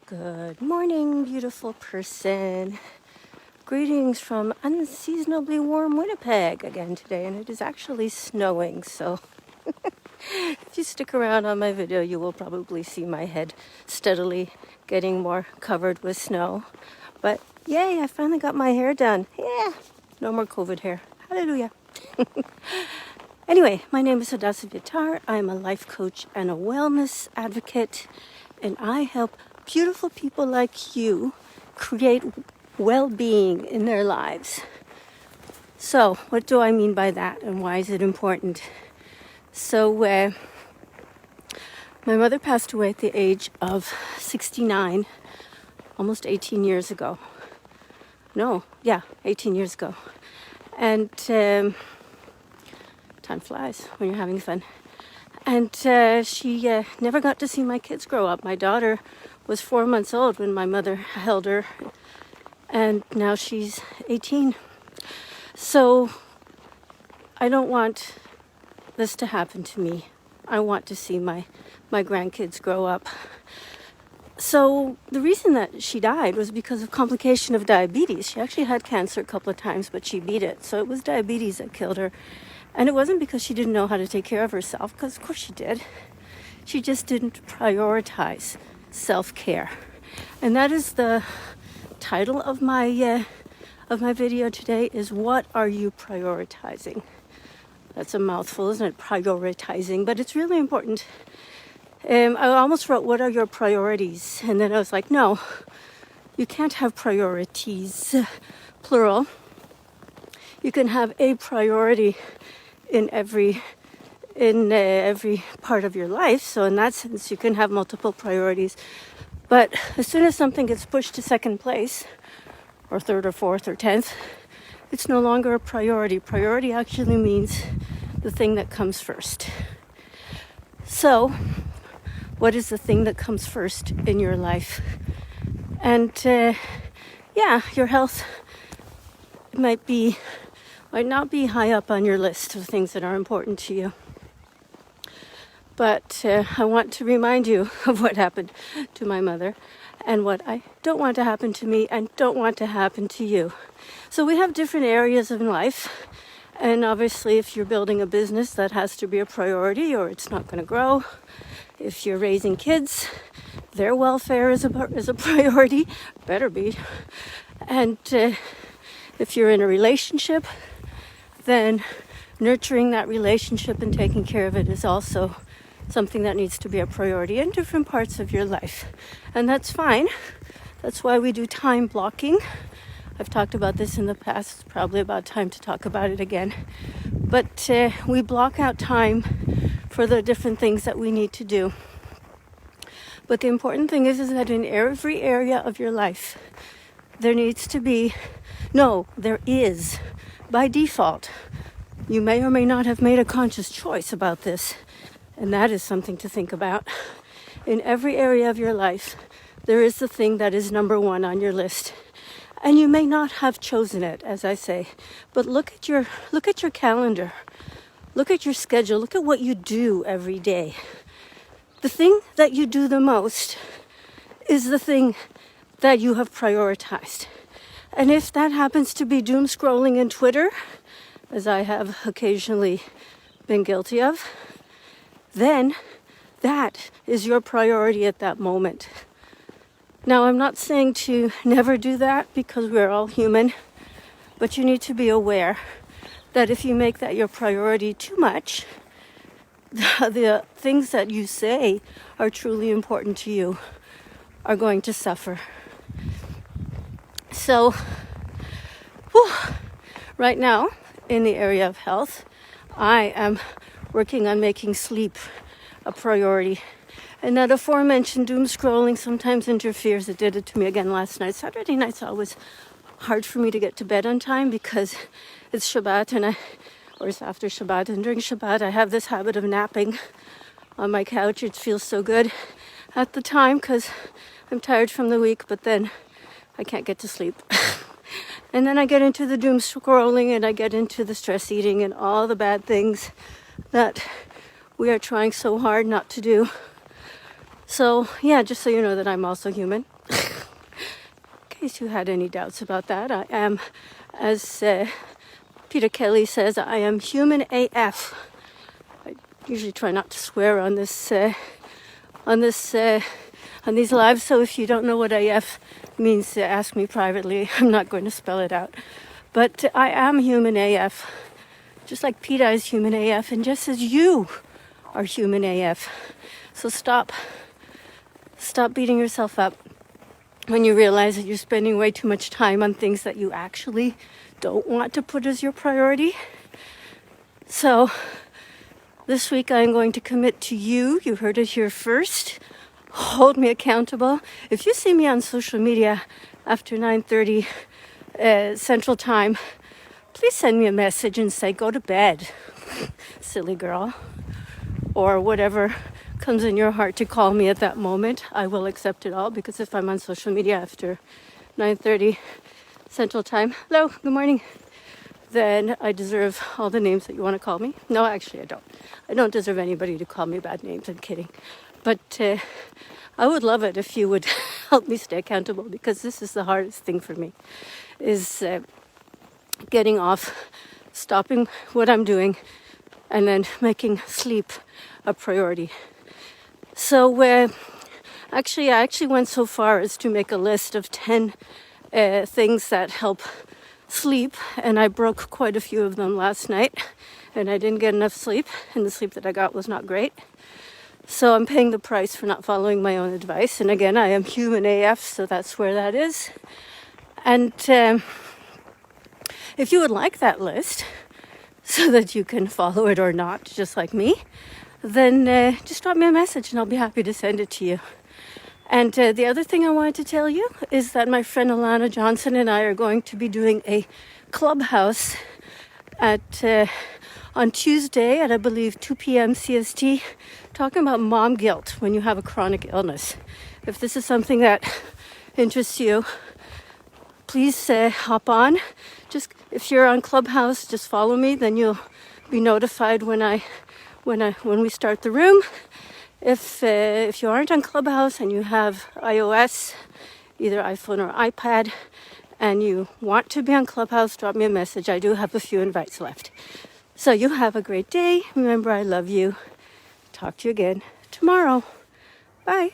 Good morning, beautiful person. Greetings from unseasonably warm Winnipeg again today, and it is actually snowing, so if you stick around on my video, you will probably see my head steadily getting more covered with snow. But yay, I finally got my hair done. Yeah, no more COVID hair. Hallelujah. Anyway, my name is Hadassah Vitar. I am a life coach and a wellness advocate, and I help beautiful people like you create well-being in their lives. So, what do I mean by that, and why is it important? So, my mother passed away at the age of 69, almost 18 years ago. 18 years ago. And time flies when you're having fun. And she never got to see my kids grow up. My daughter was 4 months old when my mother held her, and now she's 18. So I don't want this to happen to me. I want to see my grandkids grow up. So the reason that she died was because of complication of diabetes. She actually had cancer a couple of times, but she beat it. So it was diabetes that killed her. And it wasn't because she didn't know how to take care of herself, because of course she did. She just didn't prioritize self-care. And that is the title of my video today, is what are you prioritizing? That's a mouthful, isn't it? Prioritizing, but it's really important. I almost wrote, what are your priorities? And then I was like, no, you can't have priorities, plural. You can have a priority in every part of your life. So in that sense, you can have multiple priorities. But as soon as something gets pushed to second place, or third or fourth or 10th, it's no longer a priority. Priority actually means the thing that comes first. So, what is the thing that comes first in your life? And your health might not be high up on your list of things that are important to you. But I want to remind you of what happened to my mother and what I don't want to happen to me and don't want to happen to you. So we have different areas of life. And obviously, if you're building a business, that has to be a priority or it's not going to grow. If you're raising kids, their welfare is a priority. Better be. And if you're in a relationship, then nurturing that relationship and taking care of it is also something that needs to be a priority in different parts of your life. And that's fine. That's why we do time blocking. I've talked about this in the past. It's probably about time to talk about it again. But we block out time for the different things that we need to do. But the important thing is that in every area of your life, there is, by default. You may or may not have made a conscious choice about this, and that is something to think about. In every area of your life, there is the thing that is number one on your list. And you may not have chosen it, as I say, but look at your calendar. Look at your schedule. Look at what you do every day. The thing that you do the most is the thing that you have prioritized. And if that happens to be doom scrolling in Twitter, as I have occasionally been guilty of, then that is your priority at that moment. Now, I'm not saying to never do that, because we're all human, but you need to be aware that if you make that your priority too much, the things that you say are truly important to you are going to suffer. So, right now, in the area of health, I am working on making sleep a priority. And that aforementioned doom scrolling sometimes interferes. It did it to me again last night. Saturday night's always hard for me to get to bed on time because it's Shabbat or it's after Shabbat. And during Shabbat, I have this habit of napping on my couch. It feels so good at the time because I'm tired from the week, but then I can't get to sleep. And then I get into the doom scrolling and I get into the stress eating and all the bad things that we are trying so hard not to do. So, yeah, just so you know that I'm also human. case you had any doubts about that, I am, as Peter Kelly says, I am human AF. I usually try not to swear on this, on these lives. So if you don't know what AF means, ask me privately. I'm not going to spell it out, but I am human AF, just like PETA is human AF, and just as you are human AF. So stop beating yourself up when you realize that you're spending way too much time on things that you actually don't want to put as your priority. So this week I'm going to commit to you. You heard it here first. Hold me accountable. If you see me on social media after 9:30 Central Time, please send me a message and say, go to bed, silly girl, or whatever comes in your heart to call me at that moment. I will accept it all, because if I'm on social media after 9:30 Central Time, hello, good morning, then I deserve all the names that you want to call me. No, actually I don't. I don't deserve anybody to call me bad names. I'm kidding. But I would love it if you would help me stay accountable, because this is the hardest thing for me, is getting off, stopping what I'm doing, and then making sleep a priority. So I actually went so far as to make a list of 10 things that help sleep, and I broke quite a few of them last night, and I didn't get enough sleep, and the sleep that I got was not great. So I'm paying the price for not following my own advice. And again, I am human AF, so that's where that is. And if you would like that list, so that you can follow it or not, just like me, then just drop me a message and I'll be happy to send it to you. And the other thing I wanted to tell you is that my friend Alana Johnson and I are going to be doing a clubhouse at on Tuesday at, I believe, 2 p.m. CST, talking about mom guilt when you have a chronic illness. If this is something that interests you, please hop on. Just if you're on Clubhouse, just follow me. Then you'll be notified when we start the room. If you aren't on Clubhouse and you have iOS, either iPhone or iPad, and you want to be on Clubhouse, drop me a message. I do have a few invites left. So you have a great day. Remember, I love you. Talk to you again tomorrow. Bye.